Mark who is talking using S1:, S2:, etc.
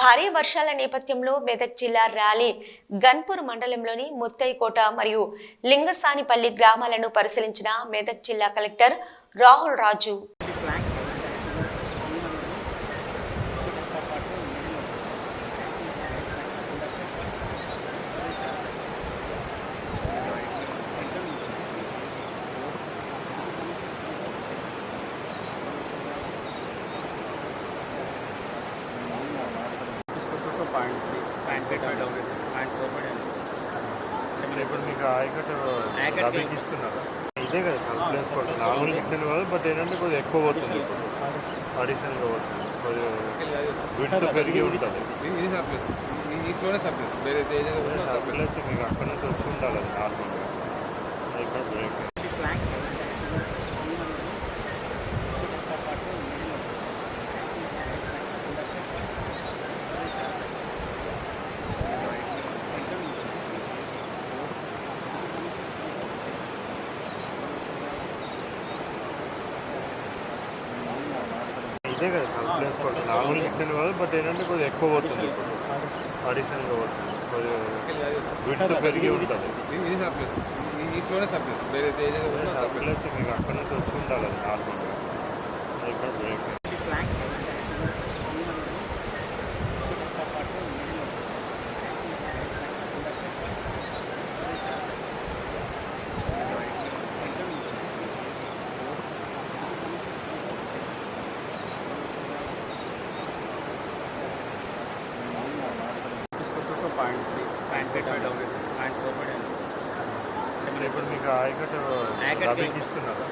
S1: భారీ వర్షాల నేపథ్యంలో మెదక్ జిల్లా ర్యాలీ గన్పూర్ మండలంలోని ముత్తైకోట మరియు లింగసానిపల్లి గ్రామాలను పరిశీలించిన మెదక్ జిల్లా కలెక్టర్ రాహుల్ రాజు.
S2: ఇప్పుడు మీకు ఆయకట్టు ఇస్తున్నారా? ఇదే కదా ప్లేస్ కూడా నార్మల్గా ఇచ్చింది కాదు, బట్ ఏంటంటే కొద్దిగా ఎక్కువ పోతుంది. ఇప్పుడు అడిషనల్గా పోతుంది, కొద్దిగా విడ్త్ పెరిగి ఉంటుంది. ప్లస్ మీకు అక్కడ నుంచి వచ్చి ఉండాలి అది నార్మల్గా. ఇక్కడ బ్రేక్ ఇదే కదా ప్లేస్ కూడా నార్మల్గా ఇచ్చింది కాదు, బట్ ఏంటంటే కొద్దిగా ఎక్కువ పోతుంది. ఇప్పుడు అడిషనల్గా పోతుంది, కొద్దిగా విడ్త్ పెరిగి ఉంటుంది. ప్లస్ మీకు అక్కడ నుంచి వచ్చి ఉండాలి అది నార్మల్గా. ఇక్కడ బ్రేక్ ఇప్పుడు మీకు ఆయకట్టు ఇస్తున్నారా?